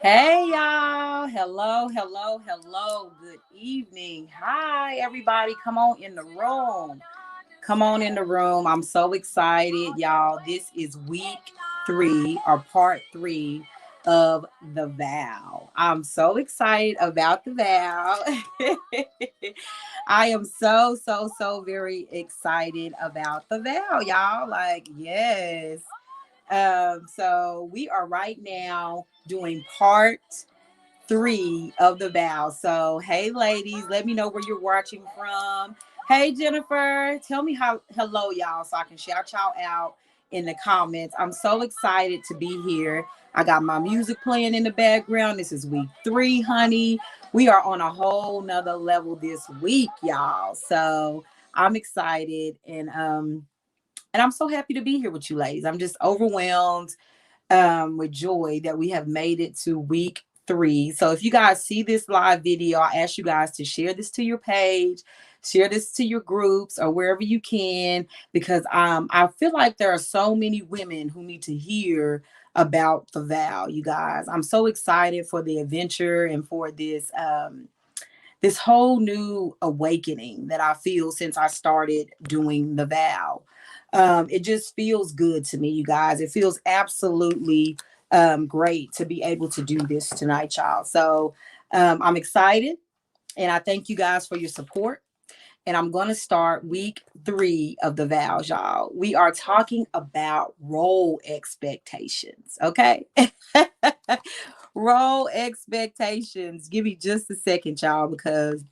Hey y'all. Hello, hello, hello. Good evening. Hi everybody. Come on in the room. Come on in the room. I'm so excited, y'all. This is week 3 or part 3 of the vow. I'm so excited about the vow. I am so very excited about the vow, y'all. Like, yes. So we are right now doing part 3 of the vow. So, hey, ladies, let me know where you're watching from. Hey, Jennifer, tell me how hello, y'all, so I can shout y'all out in the comments. I'm so excited to be here. I got my music playing in the background. This is week 3, honey. We are on a whole nother level this week, y'all. So I'm excited and I'm so happy to be here with you ladies. I'm just overwhelmed with joy that we have made it to week 3. So if you guys see this live video, I ask you guys to share this to your page, share this to your groups or wherever you can, because I feel like there are so many women who need to hear about the vow, you guys. I'm so excited for the adventure and for this whole new awakening that I feel since I started doing the vow. It just feels good to me, you guys. It feels absolutely great to be able to do this tonight, y'all. So I'm excited and I thank you guys for your support. And I'm going to start week 3 of the vows, y'all. We are talking about role expectations, okay? Role expectations. Give me just a second, y'all, because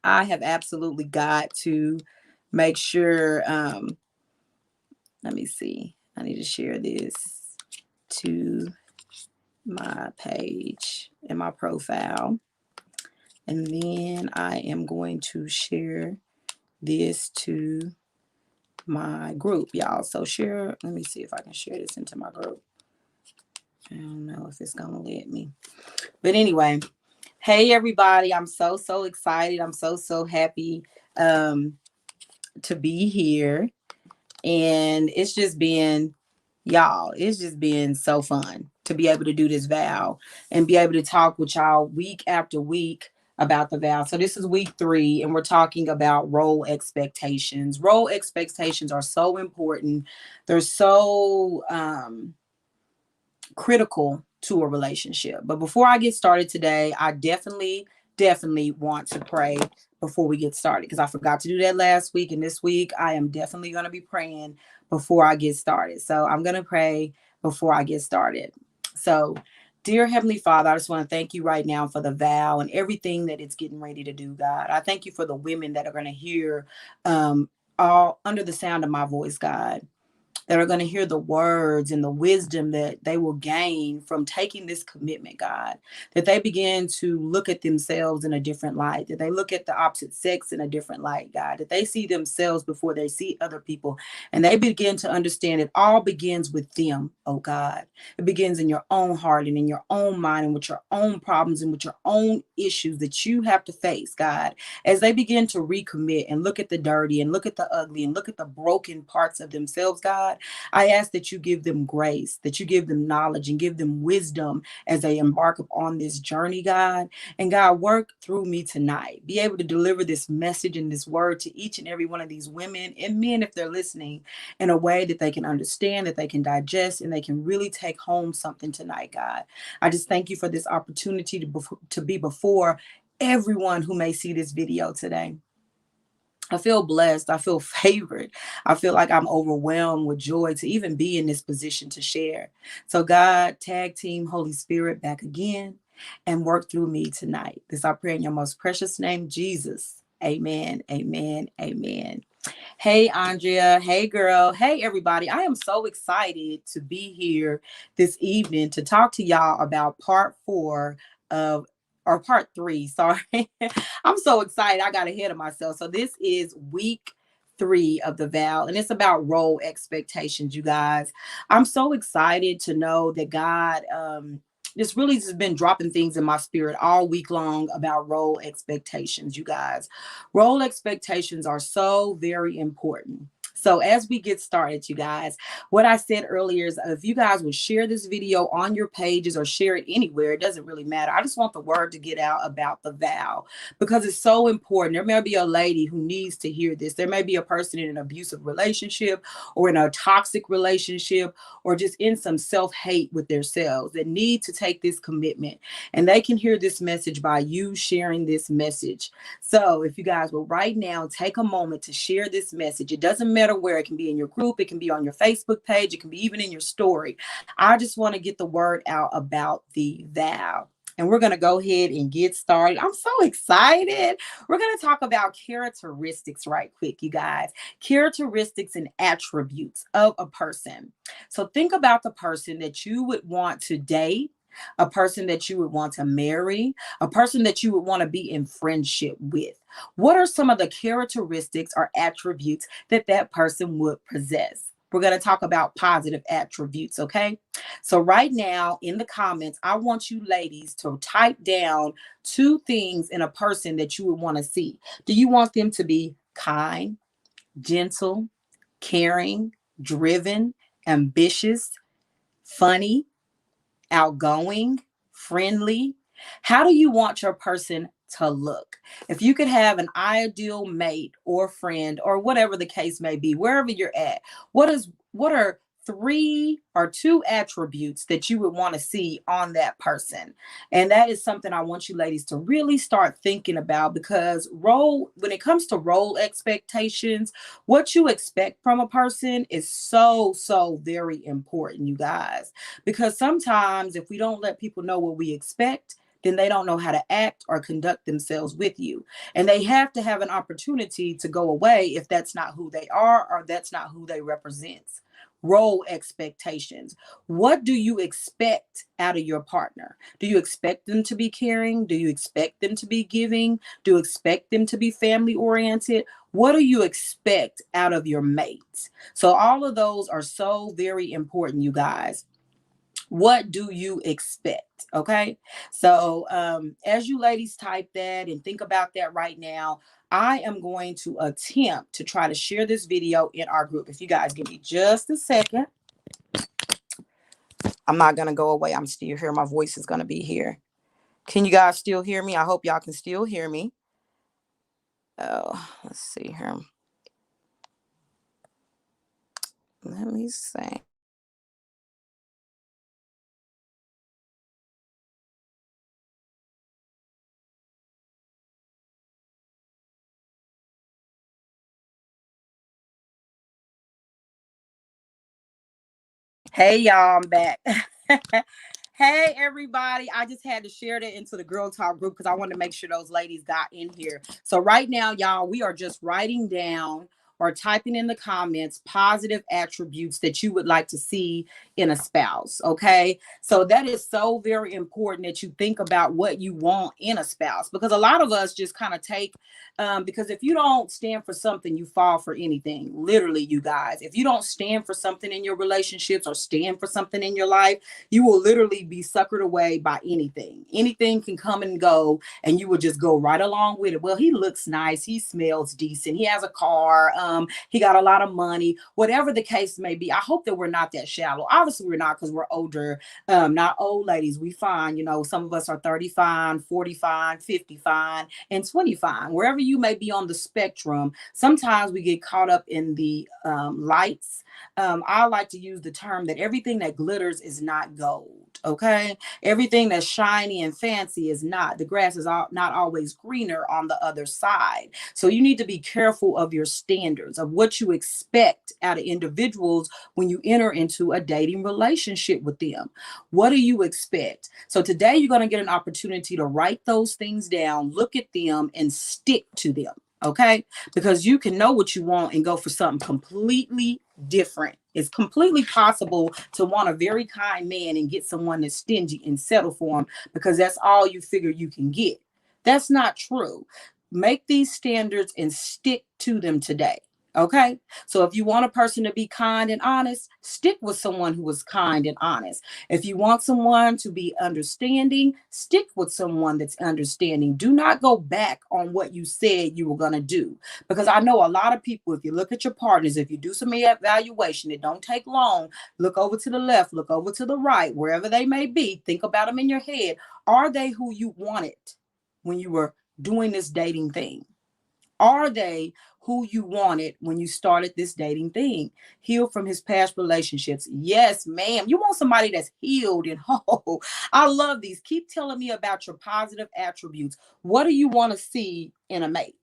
I have absolutely got to make sure. Let me see. I need to share this to my page and my profile. And then I am going to share this to my group, y'all. So share, let me see if I can share this into my group. I don't know if it's going to let me. But anyway, hey everybody, I'm so excited. I'm so happy to be here. And it's just been, y'all, it's just been so fun to be able to do this vow and be able to talk with y'all week after week about the vow. So this is week 3 and we're talking about role expectations. Role expectations are so important. They're so critical to a relationship. But before I get started today, I definitely want to pray before we get started, because I forgot to do that last week. And this week I am definitely going to be praying before I get started. So I'm going to pray before I get started. So, dear Heavenly Father, I just want to thank you right now for the vow and everything that it's getting ready to do, God. I thank you for the women that are going to hear all under the sound of my voice, God, that are going to hear the words and the wisdom that they will gain from taking this commitment, God, that they begin to look at themselves in a different light, that they look at the opposite sex in a different light, God, that they see themselves before they see other people, and they begin to understand it all begins with them, oh God. It begins in your own heart and in your own mind and with your own problems and with your own issues that you have to face, God, as they begin to recommit and look at the dirty and look at the ugly and look at the broken parts of themselves, God. I ask that you give them grace, that you give them knowledge and give them wisdom as they embark upon this journey, God. And God, work through me tonight. Be able to deliver this message and this word to each and every one of these women and men, if they're listening, in a way that they can understand, that they can digest, and they can really take home something tonight, God. I just thank you for this opportunity to be before everyone who may see this video today. I feel blessed. I feel favored. I feel like I'm overwhelmed with joy to even be in this position to share. So, God, tag team Holy Spirit back again and work through me tonight. This I pray in your most precious name, Jesus. Amen. Amen. Amen. Hey, Andrea. Hey, girl. Hey, everybody. I am so excited to be here this evening to talk to y'all about part 4 of, or part 3. Sorry. I'm so excited. I got ahead of myself. So, this is week 3 of the vow, and it's about role expectations, you guys. I'm so excited to know that God, this really has been dropping things in my spirit all week long about role expectations, you guys. Role expectations are so very important. So as we get started, you guys, what I said earlier is if you guys would share this video on your pages or share it anywhere, it doesn't really matter. I just want the word to get out about the vow because it's so important. There may be a lady who needs to hear this. There may be a person in an abusive relationship or in a toxic relationship or just in some self-hate with themselves that need to take this commitment. And they can hear this message by you sharing this message. So if you guys will right now take a moment to share this message, it doesn't matter where. It can be in your group, it can be on your Facebook page, it can be even in your story. I just want to get the word out about the vow. And we're going to go ahead and get started. I'm so excited. We're going to talk about characteristics right quick, you guys. Characteristics and attributes of a person. So think about the person that you would want to date, a person that you would want to marry, a person that you would want to be in friendship with. What are some of the characteristics or attributes that that person would possess? We're going to talk about positive attributes, okay? So right now in the comments, I want you ladies to type down 2 things in a person that you would want to see. Do you want them to be kind, gentle, caring, driven, ambitious, funny, outgoing, friendly? How do you want your person to look? If you could have an ideal mate or friend or whatever the case may be, wherever you're at, what are 3 or 2 attributes that you would want to see on that person? And that is something I want you ladies to really start thinking about, because when it comes to role expectations, what you expect from a person is so very important, you guys. Because sometimes if we don't let people know what we expect, then they don't know how to act or conduct themselves with you. And they have to have an opportunity to go away if that's not who they are or that's not who they represent. Role expectations. What do you expect out of your partner? Do you expect them to be caring? Do you expect them to be giving? Do you expect them to be family oriented? What do you expect out of your mate? So all of those are so very important, you guys. What do you expect? Okay. So as you ladies type that and think about that right now, I am going to attempt to try to share this video in our group. If you guys give me just a second, I'm not going to go away. I'm still here. My voice is going to be here. Can you guys still hear me? I hope y'all can still hear me. Oh, let's see here. Let me see. Hey, y'all, I'm back. Hey, everybody. I just had to share that into the Girl Talk group because I wanted to make sure those ladies got in here. So right now, y'all, we are just writing down or typing in the comments positive attributes that you would like to see in a spouse. Okay. So that is so very important that you think about what you want in a spouse, because a lot of us just kind of take, because if you don't stand for something, you fall for anything. Literally, you guys, if you don't stand for something in your relationships or stand for something in your life, you will literally be suckered away by anything. Anything can come and go, and you will just go right along with it. Well, he looks nice. He smells decent. He has a car. He got a lot of money. Whatever the case may be. I hope that we're not that shallow. Obviously, we're not, because we're older, not old ladies. We fine. You know, some of us are 30 fine, 40 fine, 50 fine, and 20 fine. Wherever you may be on the spectrum, sometimes we get caught up in the lights. I like to use the term that everything that glitters is not gold. Okay. Everything that's shiny and fancy is not. The grass is not always greener on the other side. So you need to be careful of your standards, of what you expect out of individuals when you enter into a dating relationship with them. What do you expect? So today you're going to get an opportunity to write those things down, look at them, and stick to them. Okay. Because you can know what you want and go for something completely different. It's completely possible to want a very kind man and get someone that's stingy and settle for him because that's all you figure you can get. That's not true. Make these standards and stick to them today. Okay. So if you want a person to be kind and honest, stick with someone who is kind and honest. If you want someone to be understanding, stick with someone that's understanding. Do not go back on what you said you were going to do. Because I know a lot of people, if you look at your partners, if you do some evaluation, it don't take long. Look over to the left, look over to the right, wherever they may be. Think about them in your head. Are they who you wanted when you were doing this dating thing? Are they who you wanted when you started this dating thing? Healed from his past relationships. Yes, ma'am. You want somebody that's healed and whole. I love these. Keep telling me about your positive attributes. What do you want to see in a mate?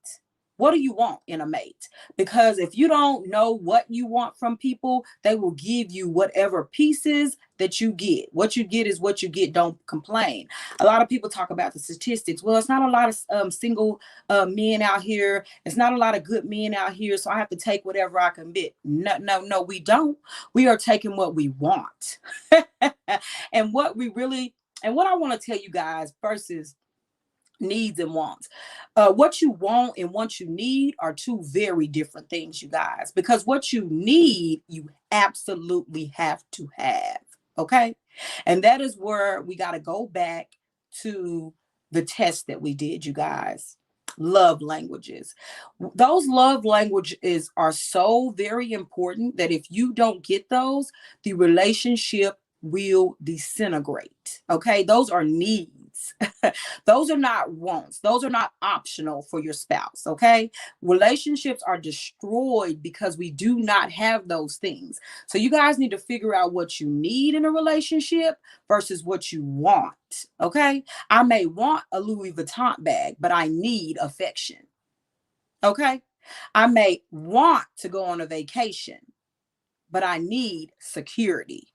What do you want in a mate? Because if you don't know what you want from people, they will give you whatever pieces that you get. What you get is what you get. Don't complain. A lot of people talk about the statistics. Well, it's not a lot of single men out here. It's not a lot of good men out here. So I have to take whatever I can get. No, no, no, we don't. We are taking what we want. And what we really, and what I want to tell you guys versus needs and wants. What you want and what you need are two very different things, you guys, because what you need, you absolutely have to have. Okay. And that is where we got to go back to the test that we did, you guys. Love languages. Those love languages are so very important that if you don't get those, the relationship will disintegrate. Okay. Those are needs. Those are not wants. Those are not optional for your spouse. Okay. Relationships are destroyed because we do not have those things. So you guys need to figure out what you need in a relationship versus what you want. Okay. I may want a Louis Vuitton bag, but I need affection. Okay. I may want to go on a vacation, but I need security.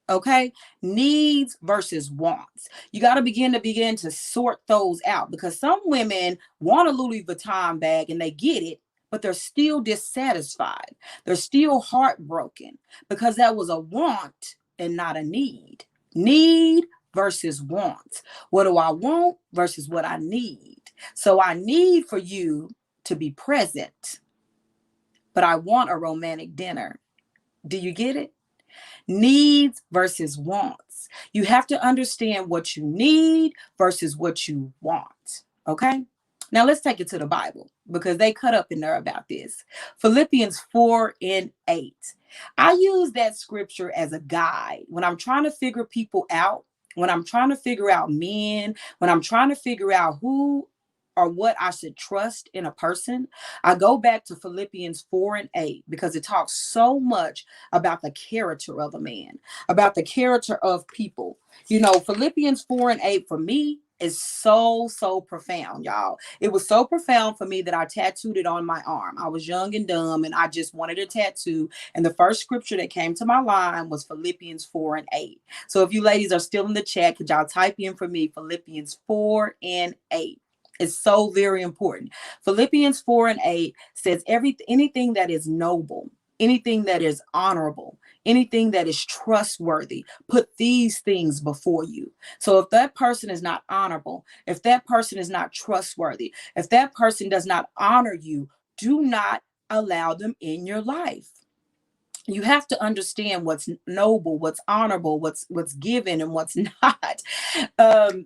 Okay. Needs versus wants. You got to begin to sort those out, because some women want a Louis Vuitton bag and they get it, but they're still dissatisfied. They're still heartbroken because that was a want and not a need. Need versus want. What do I want versus what I need? So I need for you to be present, but I want a romantic dinner. Do you get it? Needs versus wants. You have to understand what you need versus what you want. Okay. Now let's take it to the Bible because they cut up in there about this. Philippians 4 and 8. I use that scripture as a guide when I'm trying to figure people out, when I'm trying to figure out men, when I'm trying to figure out who or what I should trust in a person. I go back to Philippians 4 and 8 because it talks so much about the character of a man, about the character of people. You know, Philippians 4 and 8 for me is so, so profound, y'all. It was so profound for me that I tattooed it on my arm. I was young and dumb and I just wanted a tattoo. And the first scripture that came to my mind was Philippians 4 and 8. So if you ladies are still in the chat, could y'all type in for me Philippians 4 and 8? It's so very important. Philippians 4 and 8 says anything that is noble, anything that is honorable, anything that is trustworthy, put these things before you. So if that person is not honorable, if that person is not trustworthy, if that person does not honor you, do not allow them in your life. You have to understand what's noble, what's honorable, what's given and what's not.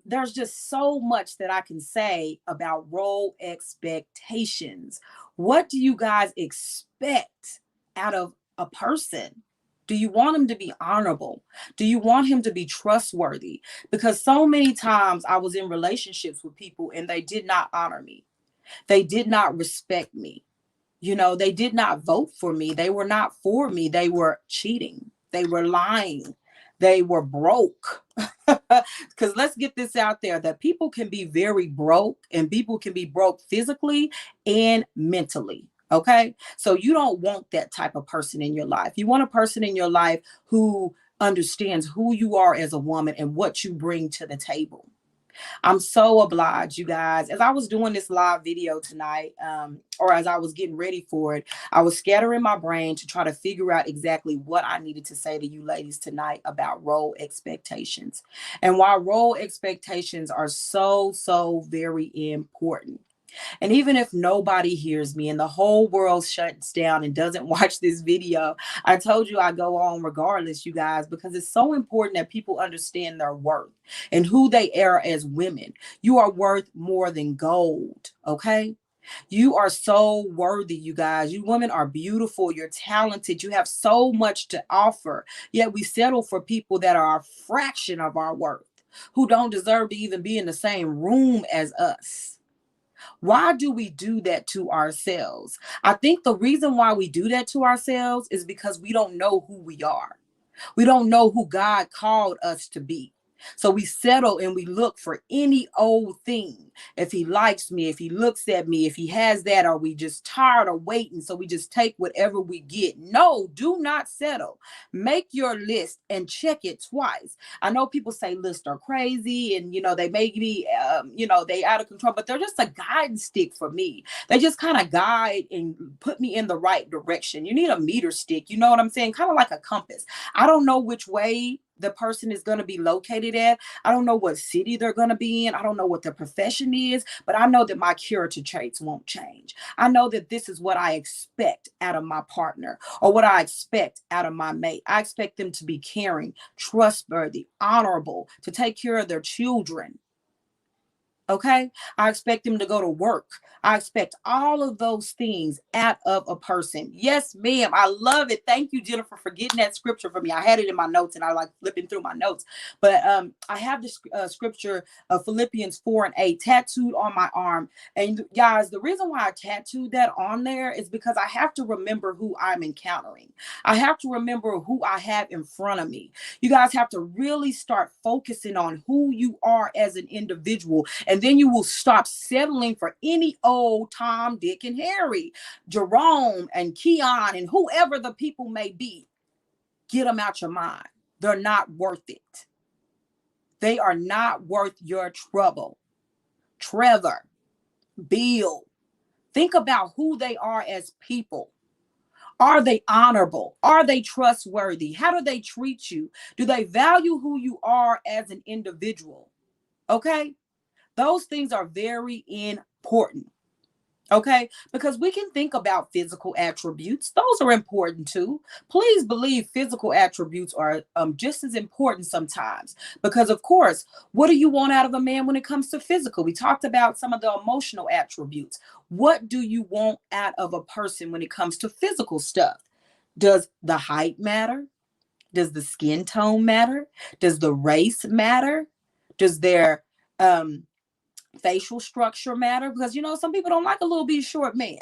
There's just so much that I can say about role expectations. What do you guys expect out of a person? Do you want him to be honorable? Do you want him to be trustworthy? Because so many times I was in relationships with people and they did not honor me. They did not respect me. You know, they did not vote for me. They were not for me. They were cheating. They were lying. They were broke. Because let's get this out there that people can be very broke and people can be broke physically and mentally. Okay. So you don't want that type of person in your life. You want a person in your life who understands who you are as a woman and what you bring to the table. I'm so obliged, you guys. As I was doing this live video tonight, or as I was getting ready for it, I was scattering my brain to try to figure out exactly what I needed to say to you ladies tonight about role expectations. And why role expectations are so, so very important. And even if nobody hears me and the whole world shuts down and doesn't watch this video, I told you I go on regardless, you guys, because it's so important that people understand their worth and who they are as women. You are worth more than gold, okay? You are so worthy, you guys. You women are beautiful. You're talented. You have so much to offer. Yet we settle for people that are a fraction of our worth, who don't deserve to even be in the same room as us. Why do we do that to ourselves? I think the reason why we do that to ourselves is because we don't know who we are. We don't know who God called us to be. So we settle and we look for any old thing. If he likes me, if he looks at me, if he has that, are we just tired of waiting? So we just take whatever we get. No, do not settle. Make your list and check it twice. I know people say lists are crazy and, they may be, they out of control, but they're just a guiding stick for me. They just kind of guide and put me in the right direction. You need a meter stick. You know what I'm saying? Kind of like a compass. I don't know which way the person is going to be located at. I don't know what city they're going to be in. I don't know what their profession is, but I know that my character traits won't change. I know that this is what I expect out of my partner or what I expect out of my mate. I expect them to be caring, trustworthy, honorable, to take care of their children. Okay. I expect them to go to work. I expect all of those things out of a person. Yes, ma'am. I love it. Thank you, Jennifer, for getting that scripture for me. I had it in my notes and I like flipping through my notes. But I have this scripture of Philippians 4:8 tattooed on my arm. And guys, the reason why I tattooed that on there is because I have to remember who I'm encountering. I have to remember who I have in front of me. You guys have to really start focusing on who you are as an individual. And then you will stop settling for any old Tom, Dick, and Harry, Jerome, and Keon, and whoever the people may be. Get them out your mind. They're not worth it. They are not worth your trouble. Trevor, Bill, think about who they are as people. Are they honorable? Are they trustworthy? How do they treat you? Do they value who you are as an individual? Okay? Those things are very important. Okay, because we can think about physical attributes. Those are important too. Please believe physical attributes are just as important sometimes. Because, of course, what do you want out of a man when it comes to physical? We talked about some of the emotional attributes. What do you want out of a person when it comes to physical stuff? Does the height matter? Does the skin tone matter? Does the race matter? Does their facial structure matter? Because some people don't like a little bit short man.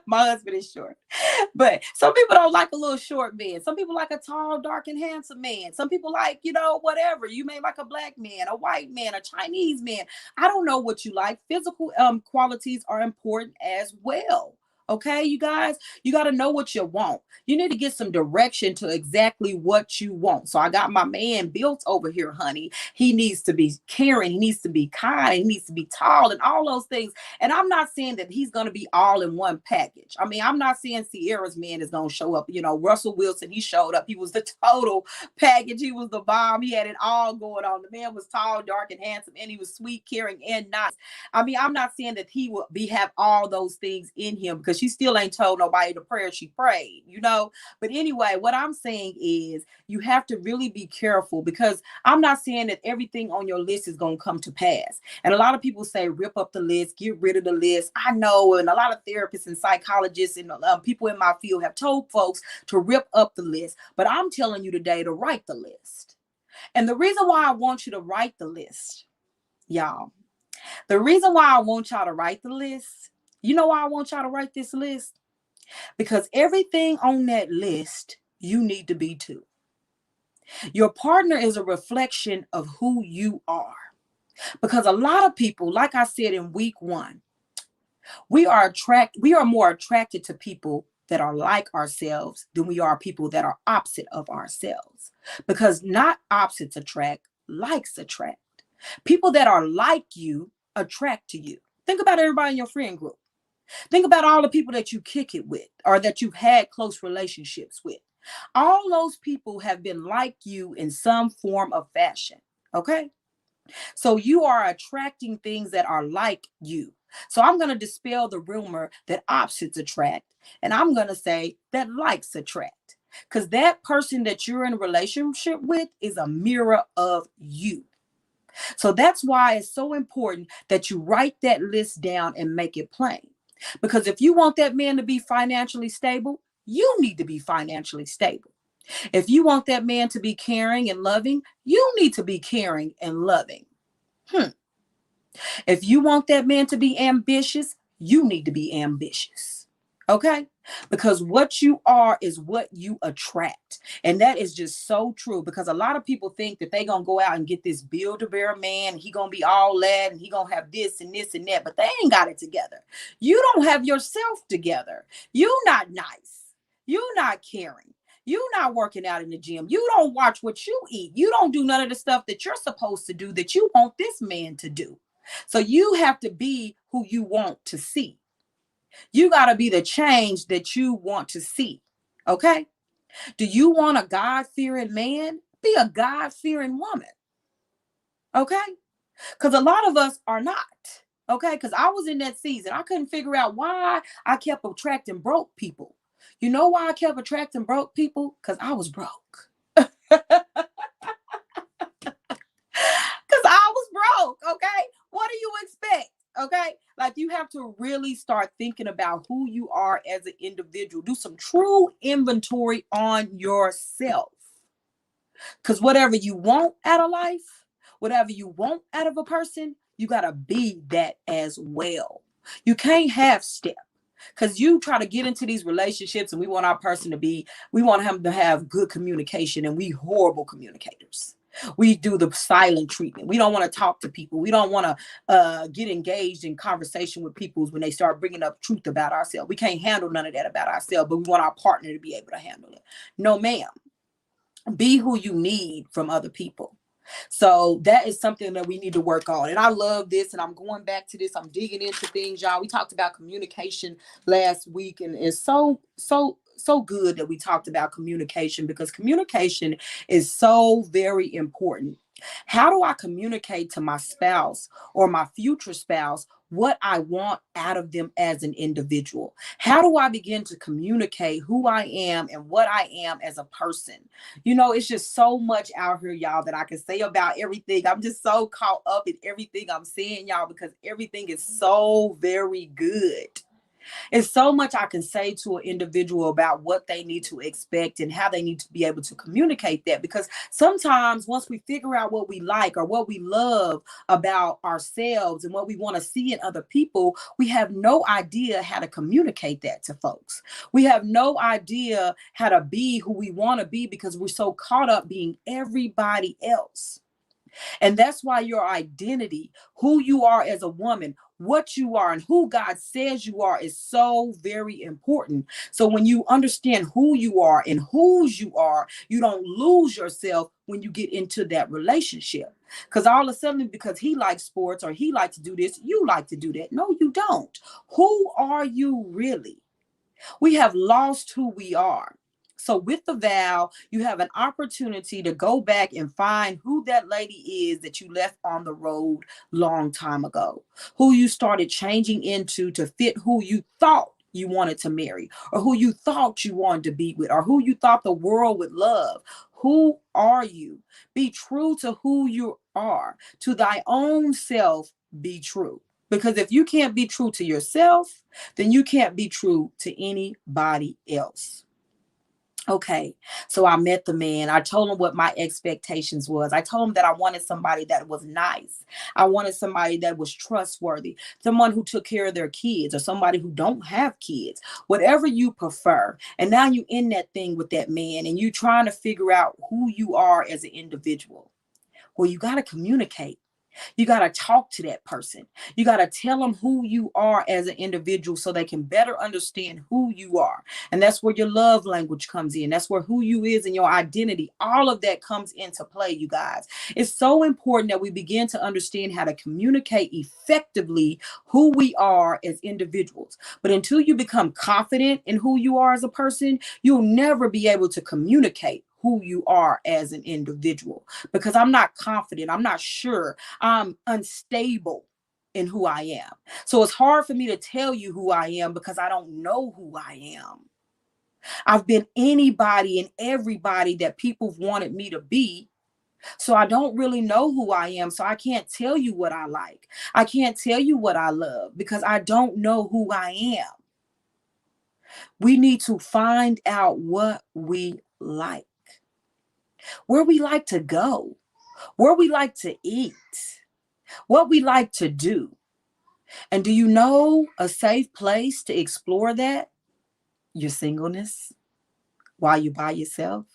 My husband is short, but some people don't like a little short man. Some people like a tall, dark, and handsome man. Some people like, whatever. You may like a black man, a white man, a Chinese man. I don't know what you like. Physical qualities are important as well. Okay, you guys, you got to know what you want. You need to get some direction to exactly what you want. So I got my man built over here, honey. He needs to be caring. He needs to be kind. He needs to be tall and all those things. And I'm not saying that he's going to be all in one package. I mean, I'm not saying Sierra's man is going to show up. Russell Wilson, he showed up. He was the total package. He was the bomb. He had it all going on. The man was tall, dark, and handsome, and he was sweet, caring, and nice. I mean, I'm not saying that he will have all those things in him because she still ain't told nobody the prayer she prayed, But anyway, what I'm saying is you have to really be careful because I'm not saying that everything on your list is going to come to pass. And a lot of people say, rip up the list, get rid of the list. I know, and a lot of therapists and psychologists and people in my field have told folks to rip up the list. But I'm telling you today to write the list. And the reason why I want you to write the list, y'all, the reason why I want y'all to write the list, you know why I want y'all to write this list? Because everything on that list, you need to be too. Your partner is a reflection of who you are. Because a lot of people, like I said in week 1, we are more attracted to people that are like ourselves than we are people that are opposite of ourselves. Because not opposites attract, likes attract. People that are like you attract to you. Think about everybody in your friend group. Think about all the people that you kick it with or that you've had close relationships with. All those people have been like you in some form of fashion. Okay. So you are attracting things that are like you. So I'm going to dispel the rumor that opposites attract. And I'm going to say that likes attract. Because that person that you're in a relationship with is a mirror of you. So that's why it's so important that you write that list down and make it plain. Because if you want that man to be financially stable, you need to be financially stable. If you want that man to be caring and loving, you need to be caring and loving. If you want that man to be ambitious, you need to be ambitious. Okay? Because what you are is what you attract. And that is just so true, because a lot of people think that they're going to go out and get this build-a-bear man. He going to be all that and he going to have this and this and that, but they ain't got it together. You don't have yourself together. You not nice. You not caring. You not working out in the gym. You don't watch what you eat. You don't do none of the stuff that you're supposed to do that you want this man to do. So you have to be who you want to see. You got to be the change that you want to see. Okay? Do you want a God-fearing man? Be a God-fearing woman. Okay? Because a lot of us are not. Okay? Because I was in that season. I couldn't figure out why I kept attracting broke people. You know why I kept attracting broke people? Because I was broke. Because I was broke. Okay? What do you expect? Okay? Like, you have to really start thinking about who you are as an individual. Do some true inventory on yourself. Because whatever you want out of life, whatever you want out of a person, you got to be that as well. You can't half step. Because you try to get into these relationships and we want our person to be, we want him to have good communication, and we horrible communicators. We do the silent treatment. We don't want to talk to people. We don't want to get engaged in conversation with people when they start bringing up truth about ourselves. We can't handle none of that about ourselves, but we want our partner to be able to handle it. No, ma'am. Be who you need from other people. So that is something that we need to work on. And I love this. And I'm going back to this. I'm digging into things, y'all. We talked about communication last week, and it's so good that we talked about communication, because communication is so very important. How do I communicate to my spouse or my future spouse what I want out of them as an individual? How do I begin to communicate who I am and what I am as a person? You know, it's just so much out here, y'all, that I can say about everything. I'm just so caught up in everything I'm saying, y'all, because everything is so very good. It's so much I can say to an individual about what they need to expect and how they need to be able to communicate that. Because sometimes once we figure out what we like or what we love about ourselves and what we want to see in other people, we have no idea how to communicate that to folks. We have no idea how to be who we want to be because we're so caught up being everybody else. And that's why your identity, who you are as a woman, what you are, and who God says you are is so very important. So when you understand who you are and whose you are, you don't lose yourself when you get into that relationship. Because all of a sudden, because he likes sports or he likes to do this, you like to do that. No, you don't. Who are you really? We have lost who we are. So with the vow, you have an opportunity to go back and find who that lady is that you left on the road long time ago, who you started changing into to fit who you thought you wanted to marry, or who you thought you wanted to be with, or who you thought the world would love. Who are you? Be true to who you are. To thy own self, be true. Because if you can't be true to yourself, then you can't be true to anybody else. Okay, so I met the man. I told him what my expectations was. I told him that I wanted somebody that was nice. I wanted somebody that was trustworthy, someone who took care of their kids, or somebody who don't have kids, whatever you prefer. And now you in that thing with that man and you trying to figure out who you are as an individual. Well, you got to communicate. You got to talk to that person. You got to tell them who you are as an individual so they can better understand who you are. And that's where your love language comes in. That's where who you is and your identity, all of that comes into play, you guys. It's so important that we begin to understand how to communicate effectively who we are as individuals. But until you become confident in who you are as a person, you'll never be able to communicate who you are as an individual. Because I'm not confident, I'm not sure, I'm unstable in who I am. So it's hard for me to tell you who I am because I don't know who I am. I've been anybody and everybody that people wanted me to be. So I don't really know who I am. So I can't tell you what I like. I can't tell you what I love because I don't know who I am. We need to find out what we like, where we like to go, where we like to eat, what we like to do. And do you know a safe place to explore that? Your singleness while you're by yourself.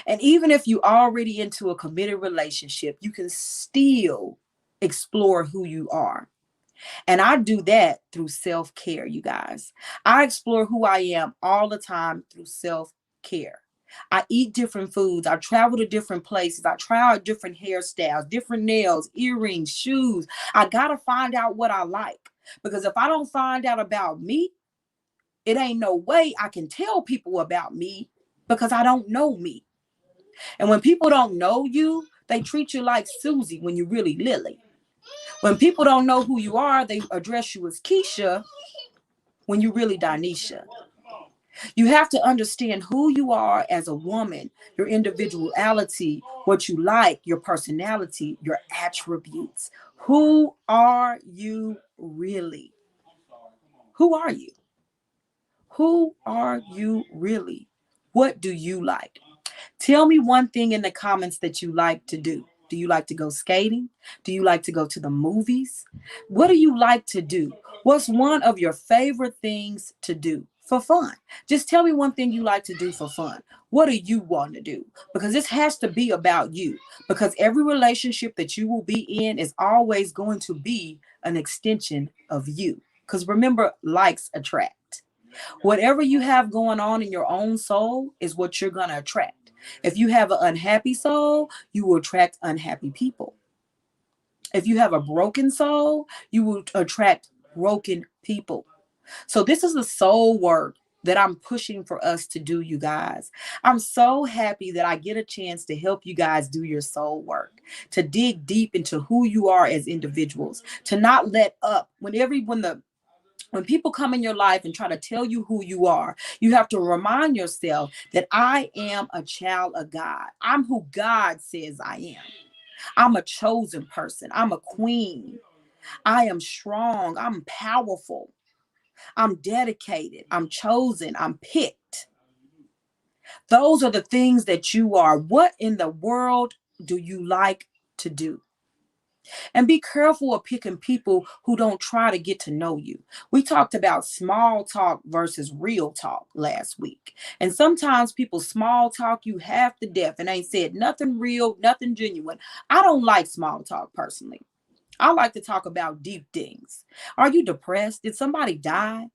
And even if you already into a committed relationship, you can still explore who you are. And I do that through self-care, you guys. I explore who I am all the time through self-care. I eat different foods. I travel to different places. I try out different hairstyles, different nails, earrings, shoes. I got to find out what I like. Because if I don't find out about me, it ain't no way I can tell people about me because I don't know me. And when people don't know you, they treat you like Susie when you're really Lily. When people don't know who you are, they address you as Keisha when you're really Dinesha. You have to understand who you are as a woman, your individuality, what you like, your personality, your attributes. Who are you really? Who are you? Who are you really? What do you like? Tell me one thing in the comments that you like to do. Do you like to go skating? Do you like to go to the movies? What do you like to do? What's one of your favorite things to do for fun? Just tell me one thing you like to do for fun. What do you want to do? Because this has to be about you. Because every relationship that you will be in is always going to be an extension of you. Because remember, likes attract. Whatever you have going on in your own soul is what you're going to attract. If you have an unhappy soul, you will attract unhappy people. If you have a broken soul, you will attract broken people. So this is the soul work that I'm pushing for us to do, you guys. I'm so happy that I get a chance to help you guys do your soul work, to dig deep into who you are as individuals, to not let up when people come in your life and try to tell you who you are, you have to remind yourself that I am a child of God. I'm who God says I am. I'm a chosen person. I'm a queen. I am strong. I'm powerful. I'm dedicated. I'm chosen. I'm picked. Those are the things that you are. What in the world do you like to do? And be careful of picking people who don't try to get to know you. We talked about small talk versus real talk last week. And sometimes people small talk you half to death and ain't said nothing real, nothing genuine. I don't like small talk personally. I like to talk about deep things. Are you depressed? Did somebody die?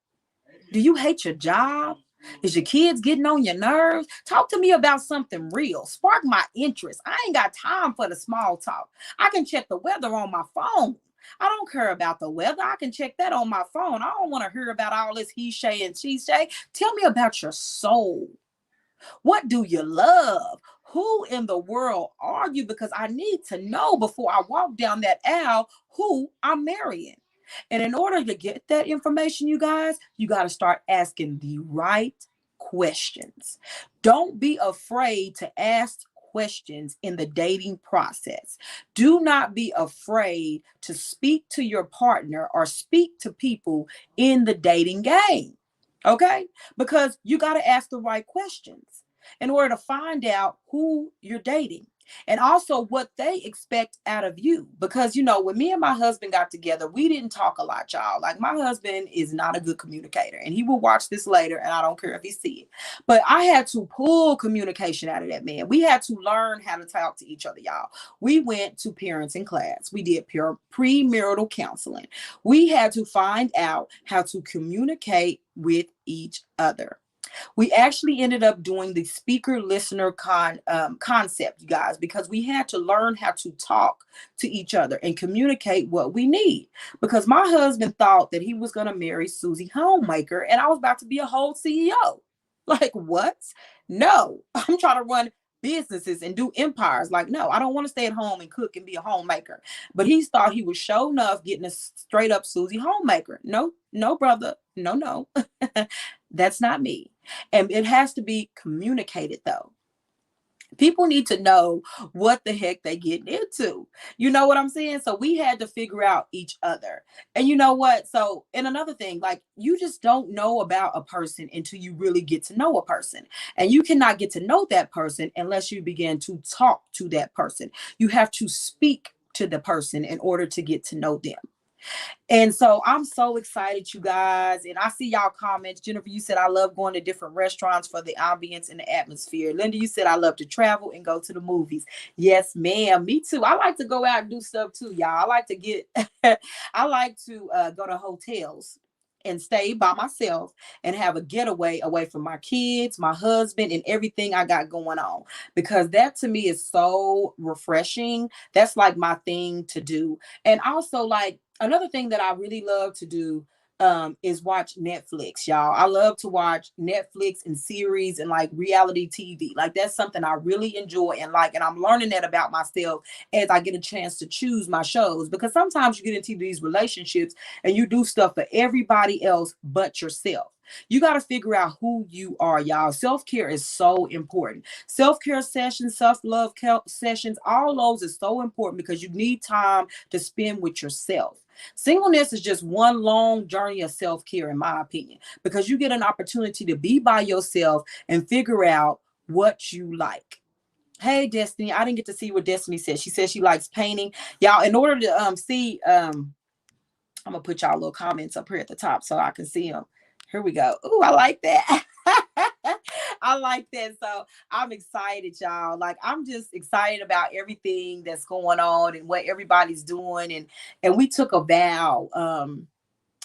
Do you hate your job? Is your kids getting on your nerves? Talk to me about something real. Spark my interest. I ain't got time for the small talk. I can check the weather on my phone. I don't care about the weather. I can check that on my phone. I don't want to hear about all this he say and she say. Tell me about your soul. What do you love? Who in the world are you? Because I need to know before I walk down that aisle who I'm marrying. And in order to get that information, you guys, you got to start asking the right questions. Don't be afraid to ask questions in the dating process. Do not be afraid to speak to your partner or speak to people in the dating game. Okay? Because you got to ask the right questions in order to find out who you're dating and also what they expect out of you. Because, when me and my husband got together, we didn't talk a lot, y'all. Like, my husband is not a good communicator, and he will watch this later, and I don't care if he see it. But I had to pull communication out of that man. We had to learn how to talk to each other, y'all. We went to parenting class. We did premarital counseling. We had to find out how to communicate with each other. We actually ended up doing the speaker listener concept, you guys, because we had to learn how to talk to each other and communicate what we need. Because my husband thought that he was going to marry Susie Homemaker and I was about to be a whole CEO. Like, what? No, I'm trying to run businesses and do empires. Like, no, I don't want to stay at home and cook and be a homemaker. But he thought he was sure enough getting a straight up Susie homemaker. No, no, brother. No, no. That's not me. And it has to be communicated though. People need to know what the heck they getting into. You know what I'm saying? So we had to figure out each other. And you know what? So, and another thing, like, you just don't know about a person until you really get to know a person. And you cannot get to know that person unless you begin to talk to that person. You have to speak to the person in order to get to know them. And so I'm so excited, you guys. And I see y'all comments. Jennifer, you said, I love going to different restaurants for the ambience and the atmosphere. Linda, you said, I love to travel and go to the movies. Yes, ma'am. Me too. I like to go out and do stuff too, y'all. I like to get, I like to go to hotels and stay by myself and have a getaway away from my kids, my husband, and everything I got going on. Because that to me is so refreshing. That's like my thing to do. And also, like, another thing that I really love to do is watch Netflix, y'all. I love to watch Netflix and series and like reality TV. Like, that's something I really enjoy and like, and I'm learning that about myself as I get a chance to choose my shows, because sometimes you get into these relationships and you do stuff for everybody else but yourself. You got to figure out who you are, y'all. Self-care is so important. Self-care sessions, self-love sessions, all those is so important because you need time to spend with yourself. Singleness is just one long journey of self-care, in my opinion, because you get an opportunity to be by yourself and figure out what you like. Hey, Destiny, I didn't get to see what Destiny said. She said she likes painting. Y'all, in order to see, I'm gonna put y'all little comments up here at the top so I can see them. Here we go. Ooh, I like that. I like that. So I'm excited, y'all. Like, I'm just excited about everything that's going on and what everybody's doing. And we took a vow.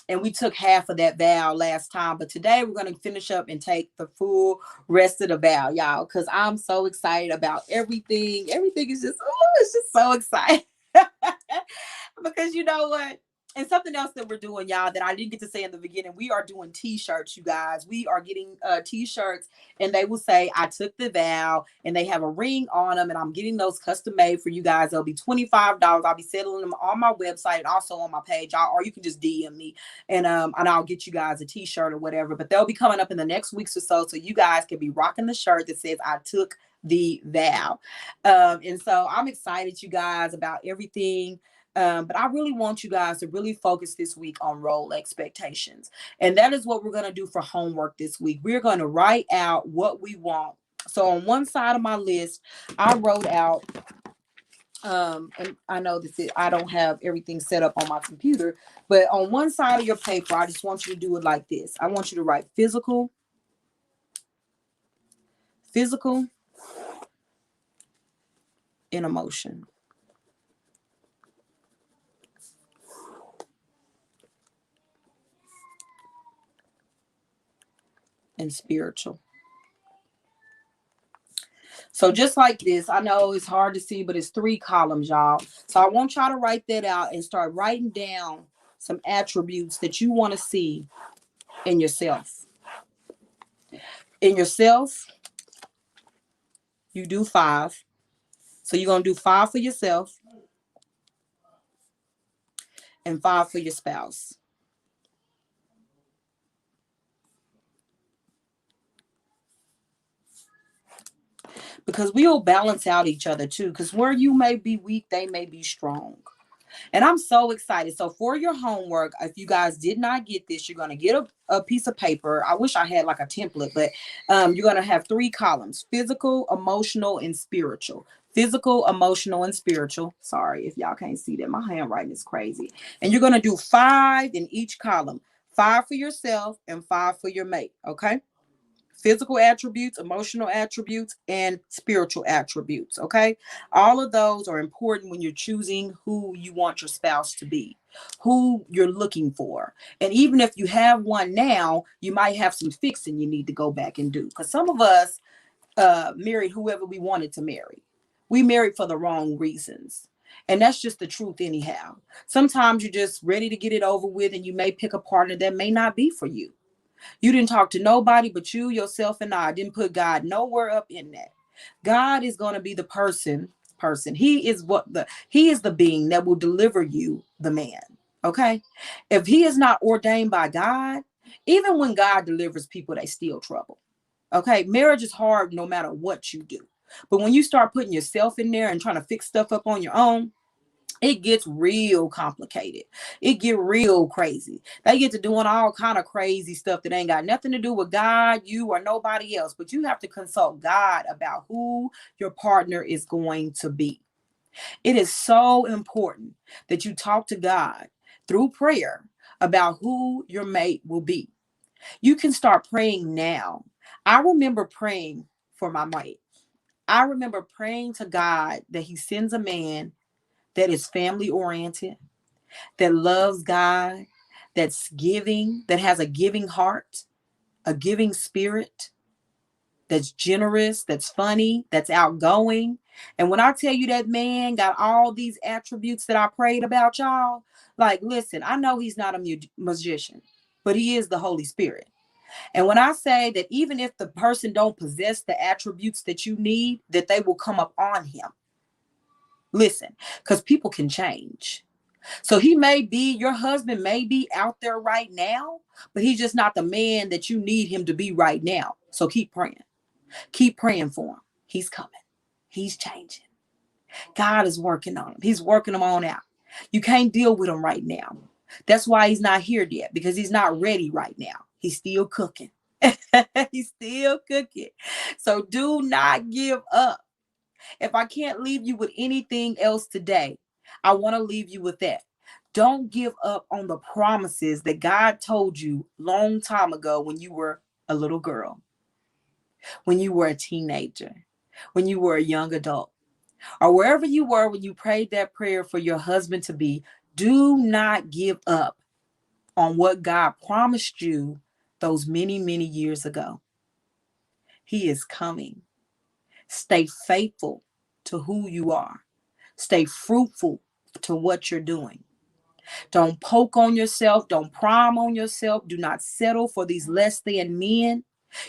And we took half of that vow last time, but today we're going to finish up and take the full rest of the vow, y'all, because I'm so excited about everything. Everything is just, oh, it's just so exciting. Because you know what? And something else that we're doing, y'all, that I didn't get to say in the beginning, we are doing t-shirts, you guys. We are getting t-shirts, and they will say, I took the vow, and they have a ring on them, and I'm getting those custom made for you guys. They'll be $25. I'll be selling them on my website and also on my page, y'all, or you can just DM me, and I'll get you guys a t-shirt or whatever. But they'll be coming up in the next weeks or so you guys can be rocking the shirt that says, I took the vow. And so I'm excited, you guys, about everything. But I really want you guys to really focus this week on role expectations. And that is what we're going to do for homework this week. We're going to write out what we want. So on one side of my list, I wrote out, and I know that I don't have everything set up on my computer, but on one side of your paper, I just want you to do it like this. I want you to write physical, and emotion. And spiritual. So just like this, I know it's hard to see, but it's 3 columns, y'all. So I want y'all to write that out and start writing down some attributes that you want to see in yourself. In yourself, you do 5. So you're going to do 5 for yourself and 5 for your spouse. Because we'll balance out each other too. Because where you may be weak, they may be strong. And I'm so excited. So for your homework, if you guys did not get this, you're going to get a piece of paper. I wish I had like a template, but you're going to have 3 columns: physical, emotional, and spiritual. Physical, emotional, and spiritual. Sorry if y'all can't see that. My handwriting is crazy. And you're going to do 5 in each column. 5 for yourself and 5 for your mate. Okay. Physical attributes, emotional attributes, and spiritual attributes. Okay. All of those are important when you're choosing who you want your spouse to be, who you're looking for. And even if you have one now, you might have some fixing you need to go back and do. Because some of us married whoever we wanted to marry. We married for the wrong reasons. And that's just the truth, anyhow. Sometimes you're just ready to get it over with, and you may pick a partner that may not be for you. You didn't talk to nobody but you, yourself, and I. Didn't put God nowhere up in that. God is going to be the person. He is the being that will deliver you the man. Okay? If he is not ordained by God, even when God delivers people, they still trouble. Okay? Marriage is hard no matter what you do. But when you start putting yourself in there and trying to fix stuff up on your own, it gets real complicated. It get real crazy. They get to doing all kind of crazy stuff that ain't got nothing to do with God, you, or nobody else. But you have to consult God about who your partner is going to be. It is so important that you talk to God through prayer about who your mate will be. You can start praying now. I remember praying for my mate. I remember praying to God that he sends a man that is family oriented, that loves God, that's giving, that has a giving heart, a giving spirit, that's generous, that's funny, that's outgoing. And when I tell you that man got all these attributes that I prayed about, y'all, like, listen, I know he's not a magician, but he is the Holy Spirit. And when I say that even if the person don't possess the attributes that you need, that they will come up on him. Listen, because people can change. So your husband may be out there right now, but he's just not the man that you need him to be right now. So keep praying. Keep praying for him. He's coming. He's changing. God is working on him. He's working him on out. You can't deal with him right now. That's why he's not here yet, because he's not ready right now. He's still cooking. He's still cooking. So do not give up. If I can't leave you with anything else today, I want to leave you with that. Don't give up on the promises that God told you long time ago when you were a little girl, when you were a teenager, when you were a young adult, or wherever you were when you prayed that prayer for your husband to be. Do not give up on what God promised you those many, many years ago. He is coming. Stay faithful to who you are. Stay fruitful to what you're doing. Don't poke on yourself. Don't prime on yourself. Do not settle for these less than men.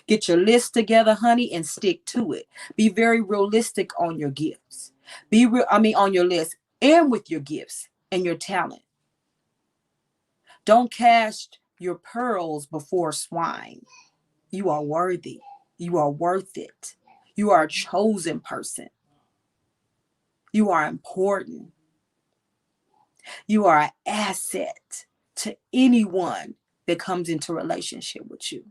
Get your list together, honey, and stick to it. Be very realistic on your gifts. On your list and with your gifts and your talent. Don't cast your pearls before swine. You are worthy. You are worth it. You are a chosen person. You are important. You are an asset to anyone that comes into relationship with you.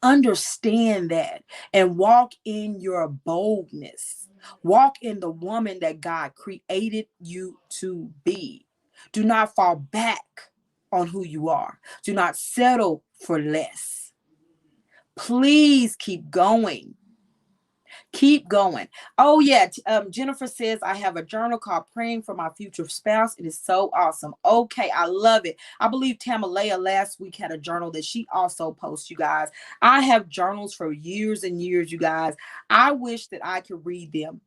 Understand that and walk in your boldness. Walk in the woman that God created you to be. Do not fall back on who you are. Do not settle for less. Please keep going. Keep going. Oh, yeah. Jennifer says, I have a journal called Praying for My Future Spouse. It is so awesome. Okay. I love it. I believe Tamalea last week had a journal that she also posts, you guys. I have journals for years and years, you guys. I wish that I could read them.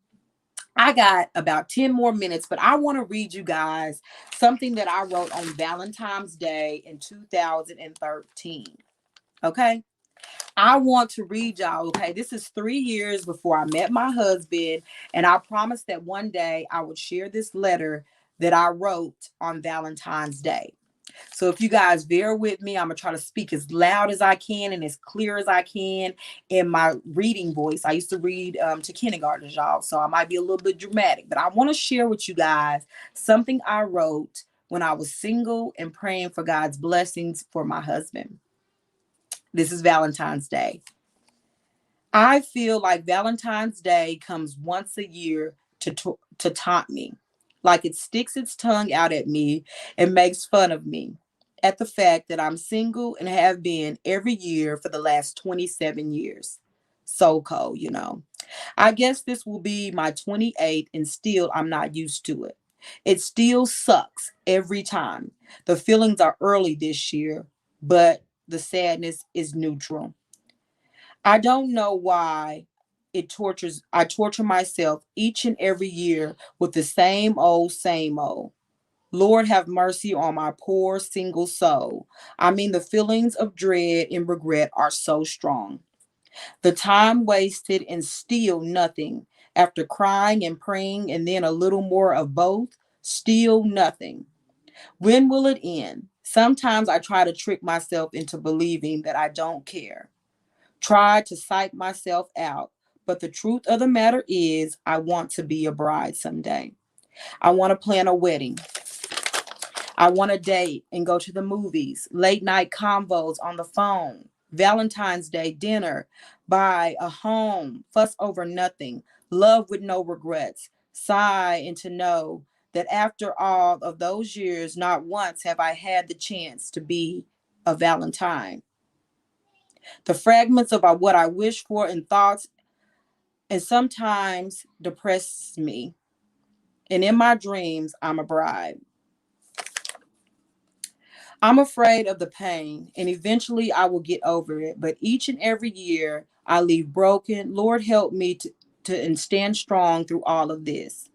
I got about 10 more minutes, but I want to read you guys something that I wrote on Valentine's Day in 2013. Okay. I want to read y'all, okay? This is 3 years before I met my husband, and I promised that one day I would share this letter that I wrote on Valentine's Day. So if you guys bear with me, I'm going to try to speak as loud as I can and as clear as I can in my reading voice. I used to read to kindergartners, y'all, so I might be a little bit dramatic, but I want to share with you guys something I wrote when I was single and praying for God's blessings for my husband. This is Valentine's Day. I feel like Valentine's Day comes once a year to taunt me, like it sticks its tongue out at me and makes fun of me at the fact that I'm single and have been every year for the last 27 years. So cold, you know. I guess this will be my 28th and still I'm not used to it. It still sucks every time. The feelings are early this year, but the sadness is neutral. I don't know why I torture myself each and every year with the same old, same old. Lord have mercy on my poor single soul. I mean, the feelings of dread and regret are so strong. The time wasted and still nothing. After crying and praying and then a little more of both, still nothing. When will it end? Sometimes I try to trick myself into believing that I don't care. Try to psych myself out. But the truth of the matter is, I want to be a bride someday. I want to plan a wedding. I want to date and go to the movies, late night convos on the phone, Valentine's Day dinner, buy a home, fuss over nothing, love with no regrets, sigh and to know that after all of those years, not once have I had the chance to be a Valentine. The fragments of what I wish for and thoughts and sometimes depress me. And in my dreams, I'm a bride. I'm afraid of the pain, and eventually I will get over it. But each and every year I leave broken. Lord, help me to and stand strong through all of this.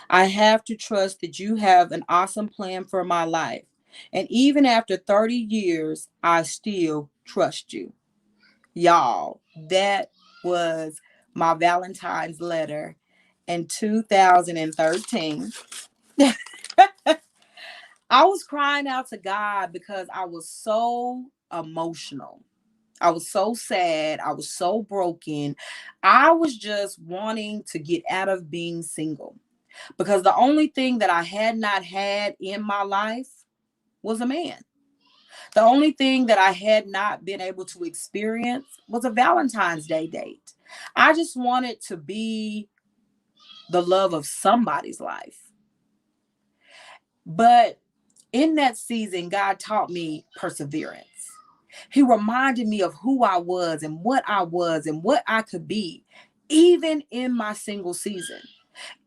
I have to trust that you have an awesome plan for my life. And even after 30 years, I still trust you. Y'all, that was my Valentine's letter in 2013. I was crying out to God because I was so emotional. I was so sad. I was so broken. I was just wanting to get out of being single because the only thing that I had not had in my life was a man. The only thing that I had not been able to experience was a Valentine's Day date. I just wanted to be the love of somebody's life. But in that season, God taught me perseverance. He reminded me of who I was and what I could be, even in my single season.